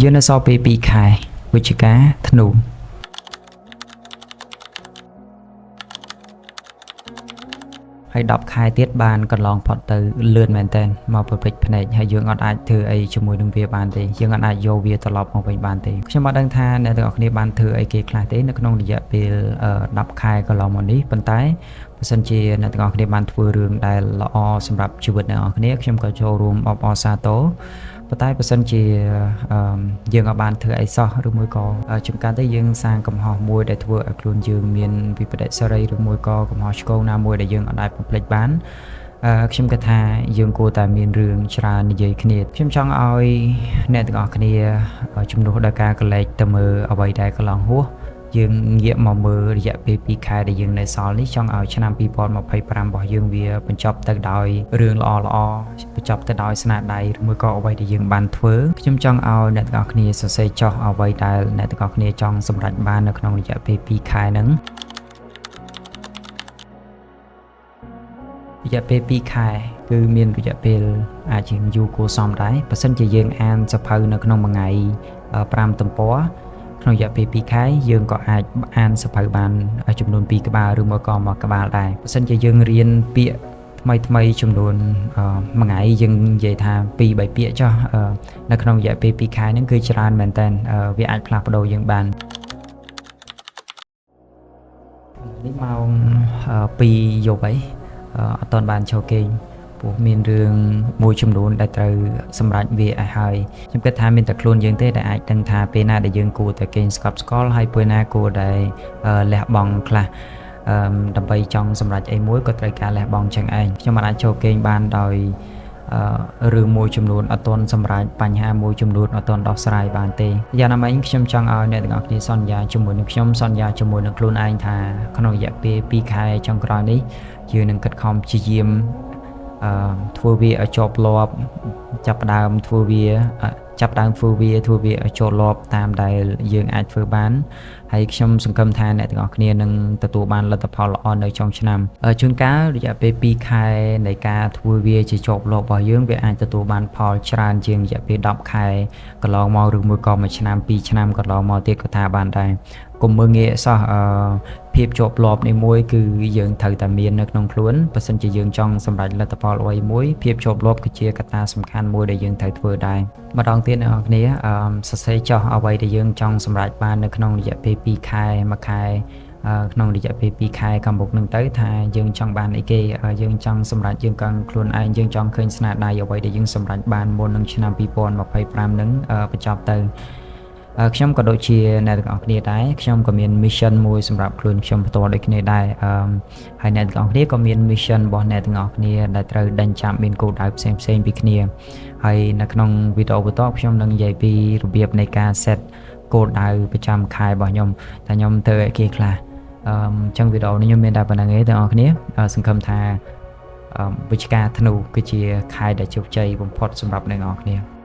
យើងនៅសល់ពេល2ខែវិច្ឆិកាធ្នូហើយ10ខែទៀតបានកន្លងផុតទៅលឿនមែនតើមកប្រពេចភ្នែកហើយយើងអត់អាចធ្វើអីជាមួយនឹងវាបានទេយើងអត់អាចយកវាត្រឡប់មកវិញបានទេខ្ញុំអត់ដឹងថាអ្នកទាំងអស់គ្នាបានធ្វើអីគេខ្លះទេនៅក្នុងរយៈពេល10ខែកន្លងមកនេះប៉ុន្តែបើសិនជាអ្នកទាំងអស់គ្នាបានធ្វើរឿងដែលល្អសម្រាប់ជីវិតអ្នកទាំងអស់គ្នាខ្ញុំក៏ចូលរួមអបអរសាទរប៉ុន្តែបើសិនជាយើងក៏បានធ្វើអីសោះឬមួយក៏ជួនកាលទៅយើងសាងកំហុសមួយដែលធ្វើឲ្យខ្លួនយើងមានវិបត្តិសេរីឬមួយក៏កំហុសឆ្គងណាមួយដែលយើងអាចបំភ្លេចបានខ្ញុំគិតថាយើងគួរតែមានរឿងច្រើននិយាយគ្នាខ្ញុំចង់ឲ្យអ្នកទាំងអស់គ្នាជំនួសដល់ការកលែកទៅមើលអ្វីដែលកន្លងហួសយើងងាកមកមើលរយៈពេល2ខែដែលយើងនៅសល់នេះចង់ឲ្យឆ្នាំ2025របស់យើងវាបញ្ចប់ទៅដោយរឿងល្អបញ្ចប់ទៅដោយស្នាដៃឬមួយក៏អ្វីដែលយើងបានធ្វើខ្ញុំចង់ឲ្យអ្នកទាំងអស់គ្នាសរសេរចុះអ្វីដែលអ្នកទាំងអស់គ្នាចង់សម្រេចបាននៅក្នុងរយៈពេល2ខែហ្នឹងរយៈពេល2ខែគឺមានរយៈពេលអាចជាយូរគួរសមដែរបើសិនជាយើងអានសភៅនៅក្នុងមួយថ្ងៃ5ទំព័រក្នុងរយៈពេល2ខែយើងក៏អាចអានសភៅបានចំនួន2ក្បាលឬមួយក៏1ក្បាលដែរបើសិនជាយើងរៀនពាក្យថ្មីចំនួនមួយថ្ងៃយើងនិយាយថា2-3ពាក្យចុះនៅក្នុងរយៈពេល2ខែហ្នឹងគឺច្រើនមែនតើវាអាចផ្លាស់ប្ដូរយើងបាននេះម៉ោង2យប់ហើយអត់ទាន់បានចូលគេងព្រោះមានរឿងមួយចំនួនដែលត្រូវសម្រេចវាឲ្យហើយខ្ញុំគិតថាមានតែខ្លួនយើងទេដែលអាចដឹងថាពេលណាដែលយើងគួរតែគេងស្កប់ស្កល់ហើយពេលណាគួរតែលះបង់ខ្លះដើម្បីចង់សម្រេចអីមួយក៏ត្រូវការលះបង់ចឹងឯងខ្ញុំមិនអាចចូលគេងបានដោយរឿងមួយចំនួនអត់ទាន់សម្រេចបញ្ហាមួយចំនួនអត់ទាន់ដោះស្រាយបានទេយ៉ាងណាមិញខ្ញុំចង់ឲ្យអ្នកទាំងអស់គ្នាសន្យាជាមួយនឹងខ្ញុំសន្យាជាមួយនឹងខ្លួនឯងថាក្នុងរយៈពេល2ខែចុងក្រោយនេះយើងនឹងខិតខំព្យាយាមធ្វើវាឲ្យជាប់លាប់ចាប់ផ្ដើមធ្វើវាធ្វើវាឲ្យជាប់លាប់តាមដែលយើងអាចធ្វើបានហើយខ្ញុំសង្ឃឹមថាអ្នកទាំងអស់គ្នានឹងទទួលបានលទ្ធផលល្អនៅចុងឆ្នាំជួនកាលរយៈពេល2ខែនៃការធ្វើវាជាជាប់លាប់របស់យើងវាអាចទទួលបានផលច្រើនជាងរយៈពេល10ខែកន្លងមកឬមួយក៏1ឆ្នាំ2ឆ្នាំកន្លងមកទៀតក៏ថាបានដែរកុំមើងងាកសោះភាពជាប់លាប់នេះមួយគឺយើងត្រូវតែមាននៅក្នុងខ្លួនបើសិនជាយើងចង់សម្រេចលទ្ធផលអ្វីមួយភាពជាប់លាប់គឺជាកត្តាសំខាន់មួយដែលយើងត្រូវធ្វើដែរម្ដងទៀតអ្នកនរគ្នាសរសេរចុះអ្វីដែលយើងចង់សម្រេចបាននៅក្នុងរយៈពេល2ខែ1ខែក្នុងរយៈពេល2ខែខាងមុខនឹងទៅថាយើងចង់បានអីគេយើងចង់សម្រេចយើងកង់ខ្លួនឯងយើងចង់ឃើញស្នាដៃអ្វីដែលយើងសម្រេចបានមុននឹងឆ្នាំ2025នឹងបញ្ចប់ទៅខ្ញុំក៏ដូចជាអ្នកទាំងអស់គ្នាដែរខ្ញុំក៏មាន mission មួយសម្រាប់ខ្លួនខ្ញុំផ្ទាល់ដូចគ្នាដែរហើយអ្នកទាំងអស់គ្នាក៏មាន mission របស់អ្នកទាំងអស់គ្នាដែលត្រូវដេញចាប់មានគោលដៅផ្សេងៗពីគ្នាហើយនៅក្នុងវីដេអូបន្ទាប់ខ្ញុំនឹងនិយាយពីរបៀបនៃការ set គោលដៅប្រចាំខែរបស់ខ្ញុំថាខ្ញុំធ្វើអីគេខ្លះអញ្ចឹងវីដេអូនេះខ្ញុំមានតែប៉ុណ្្នឹងទេទាំងអស់គ្នាសង្ឃឹមថាវិច្ឆិកាធ្នូគឺជាខែដែលជោគជ័យបំផុតសម្រាប់អ្នកទាំងអស់គ្នា